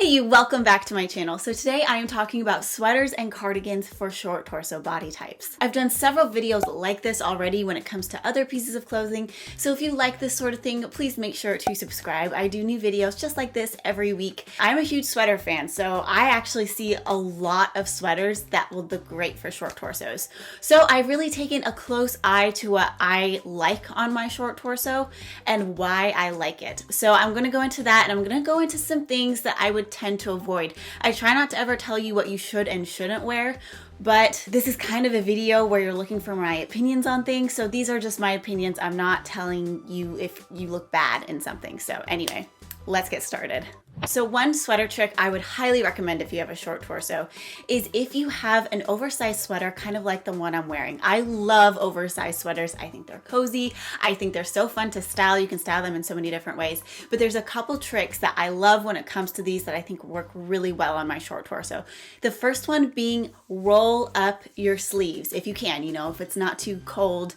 Hey you, welcome back to my channel. So today I am talking about sweaters and cardigans for short torso body types. I've done several videos like this already when it comes to other pieces of clothing, so if you like this sort of thing, please make sure to subscribe. I do new videos just like this every week. I'm a huge sweater fan, so I actually see a lot of sweaters that will look great for short torsos. So I've really taken a close eye to what I like on my short torso and why I like it. So I'm going to go into that, and I'm going to go into some things that I would tend to avoid. I try not to ever tell you what you should and shouldn't wear, but this is kind of a video where you're looking for my opinions on things. So these are just my opinions. I'm not telling you if you look bad in something. So anyway, let's get started. So one sweater trick I would highly recommend if you have a short torso is if you have an oversized sweater, kind of like the one I'm wearing. I love oversized sweaters. I think they're cozy. I think they're so fun to style. You can style them in so many different ways, but there's a couple tricks that I love when it comes to these that I think work really well on my short torso. The first one being roll up your sleeves if you can, if it's not too cold.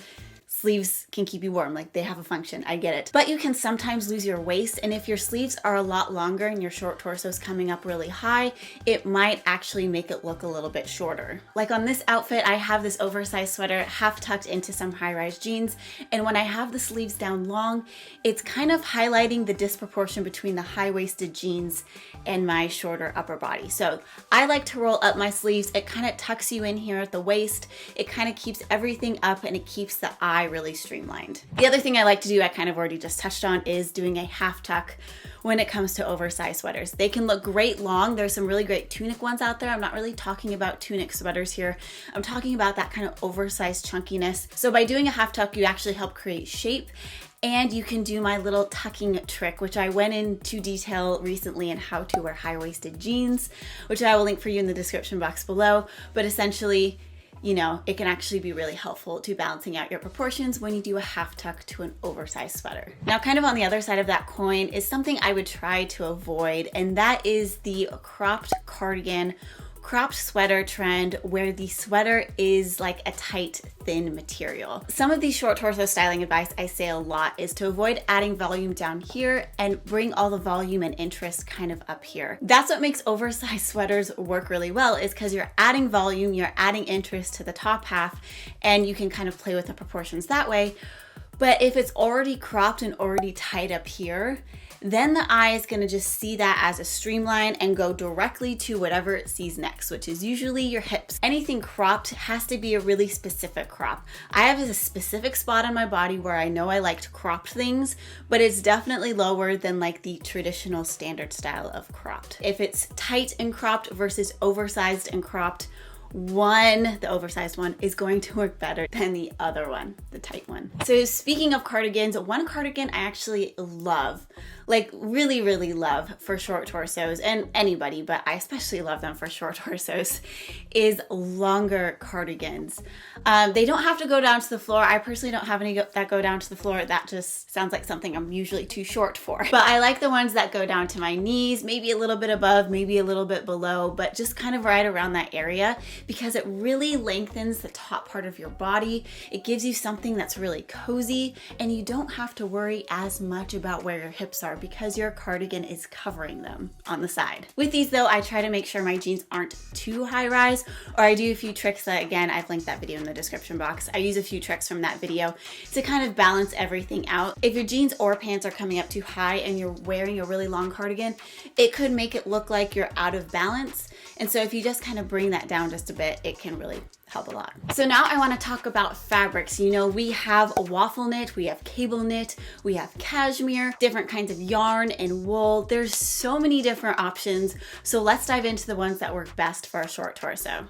Sleeves can keep you warm, like they have a function, I get it. But you can sometimes lose your waist, and if your sleeves are a lot longer and your short torso is coming up really high, it might actually make it look a little bit shorter. Like on this outfit, I have this oversized sweater half tucked into some high-rise jeans, and when I have the sleeves down long, it's kind of highlighting the disproportion between the high-waisted jeans and my shorter upper body. So I like to roll up my sleeves. It kind of tucks you in here at the waist. It kind of keeps everything up, and it keeps the eye really streamlined. The other thing I like to do, I kind of already just touched on, is doing a half tuck when it comes to oversized sweaters. They can look great long. There's some really great tunic ones out there. I'm not really talking about tunic sweaters here. I'm talking about that kind of oversized chunkiness. So by doing a half tuck, you actually help create shape, and you can do my little tucking trick, which I went into detail recently in how to wear high-waisted jeans, which I will link for you in the description box below. But essentially, it can actually be really helpful to balancing out your proportions when you do a half tuck to an oversized sweater. Now, kind of on the other side of that coin is something I would try to avoid, and that is the cropped cardigan, cropped sweater trend where the sweater is like a tight, thin material. Some of these short torso styling advice I say a lot is to avoid adding volume down here and bring all the volume and interest kind of up here. That's what makes oversized sweaters work really well, is because you're adding volume, you're adding interest to the top half, and you can kind of play with the proportions that way. But if it's already cropped and already tight up here, then the eye is going to just see that as a streamline and go directly to whatever it sees next, which is usually your hips. Anything cropped has to be a really specific crop. I have a specific spot on my body where I know I liked cropped things, but it's definitely lower than like the traditional standard style of cropped. If it's tight and cropped versus oversized and cropped, the oversized one is going to work better than the other one, the tight one. So speaking of cardigans, one cardigan I actually love, like really, really love for short torsos, and anybody, but I especially love them for short torsos, is longer cardigans. They don't have to go down to the floor. I personally don't have any that go down to the floor. That just sounds like something I'm usually too short for. But I like the ones that go down to my knees, maybe a little bit above, maybe a little bit below, but just kind of right around that area, because it really lengthens the top part of your body. It gives you something that's really cozy, and you don't have to worry as much about where your hips are because your cardigan is covering them on the side. With these though, I try to make sure my jeans aren't too high rise, or I do a few tricks that, again, I've linked that video in the description box. I use a few tricks from that video to kind of balance everything out. If your jeans or pants are coming up too high and you're wearing a really long cardigan, it could make it look like you're out of balance. And so if you just kind of bring that down just a bit, it can really help a lot. So now I want to talk about fabrics. We have a waffle knit, we have cable knit, we have cashmere, different kinds of yarn and wool. There's so many different options. So let's dive into the ones that work best for a short torso.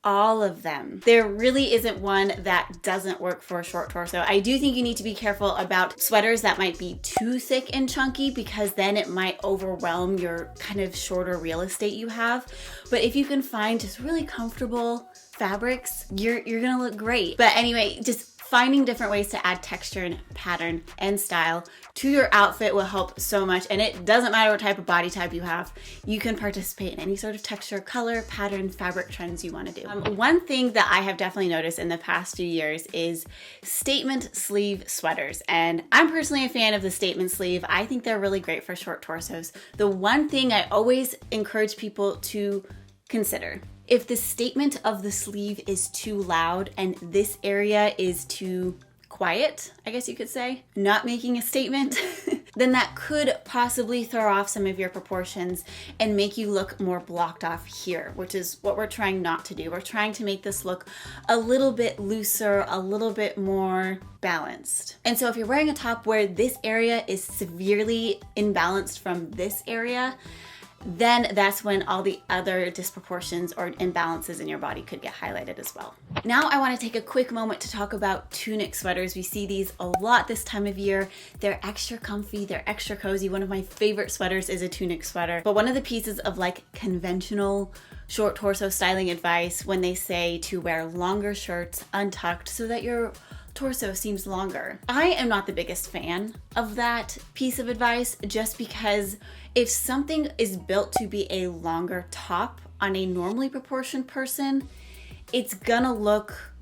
All of them. There really isn't one that doesn't work for a short torso. I do think you need to be careful about sweaters that might be too thick and chunky, because then it might overwhelm your kind of shorter real estate you have. But if you can find just really comfortable fabrics, you're gonna look great. But anyway, just Finding different ways to add texture and pattern and style to your outfit will help so much, and it doesn't matter what type of body type you have. You can participate in any sort of texture, color, pattern, fabric trends you want to do. One thing that I have definitely noticed in the past few years is statement sleeve sweaters, and I'm personally a fan of the statement sleeve. I think they're really great for short torsos. The one thing I always encourage people to consider: if the statement of the sleeve is too loud and this area is too quiet, I guess you could say, not making a statement, then that could possibly throw off some of your proportions and make you look more blocked off here, which is what we're trying not to do. We're trying to make this look a little bit looser, a little bit more balanced. And so if you're wearing a top where this area is severely imbalanced from this area, then that's when all the other disproportions or imbalances in your body could get highlighted as well. Now I want to take a quick moment to talk about tunic sweaters. We see these a lot this time of year. They're extra comfy, they're extra cozy. One of my favorite sweaters is a tunic sweater. But one of the pieces of like conventional short torso styling advice when they say to wear longer shirts untucked so that your torso seems longer. I am not the biggest fan of that piece of advice, just because if something is built to be a longer top on a normally proportioned person, it's gonna look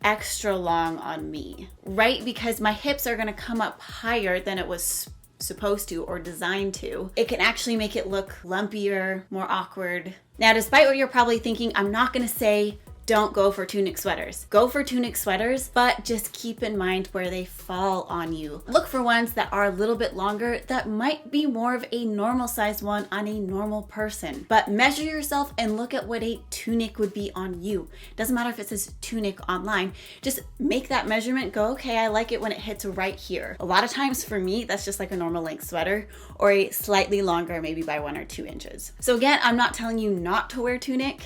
extra long on me, right? Because my hips are gonna come up higher than it was supposed to or designed to. It can actually make it look lumpier, more awkward. Now, despite what you're probably thinking, I'm not gonna say don't go for tunic sweaters. Go for tunic sweaters, but just keep in mind where they fall on you. Look for ones that are a little bit longer that might be more of a normal sized one on a normal person. But measure yourself and look at what a tunic would be on you. Doesn't matter if it says tunic online, just make that measurement, go, okay, I like it when it hits right here. A lot of times for me, that's just like a normal length sweater or a slightly longer, maybe by 1 or 2 inches. So again, I'm not telling you not to wear tunic.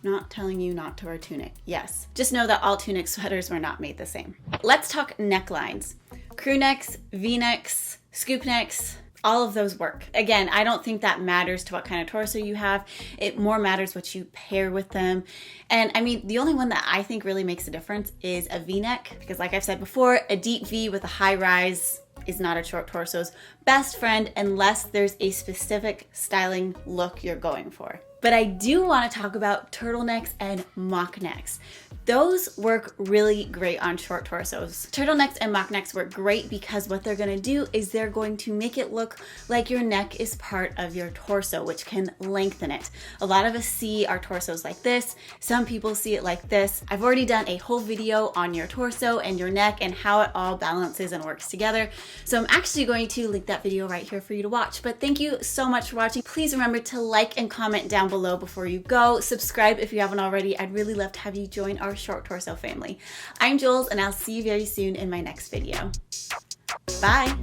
Not telling you not to wear tunic. Yes, just know that all tunic sweaters were not made the same. Let's talk necklines. Crew necks, V-necks, scoop necks, all of those work. Again, I don't think that matters to what kind of torso you have. It more matters what you pair with them. And I mean, the only one that I think really makes a difference is a V-neck, because like I've said before, a deep V with a high rise is not a short torso's best friend unless there's a specific styling look you're going for. But I do want to talk about turtlenecks and mock necks. Those work really great on short torsos. Turtlenecks and mock necks work great because what they're going to do is they're going to make it look like your neck is part of your torso, which can lengthen it. A lot of us see our torsos like this. Some people see it like this. I've already done a whole video on your torso and your neck and how it all balances and works together. So I'm actually going to link that video right here for you to watch. But thank you so much for watching. Please remember to like and comment down below before you go. Subscribe if you haven't already. I'd really love to have you join our short torso family. I'm Jules, and I'll see you very soon in my next video. Bye.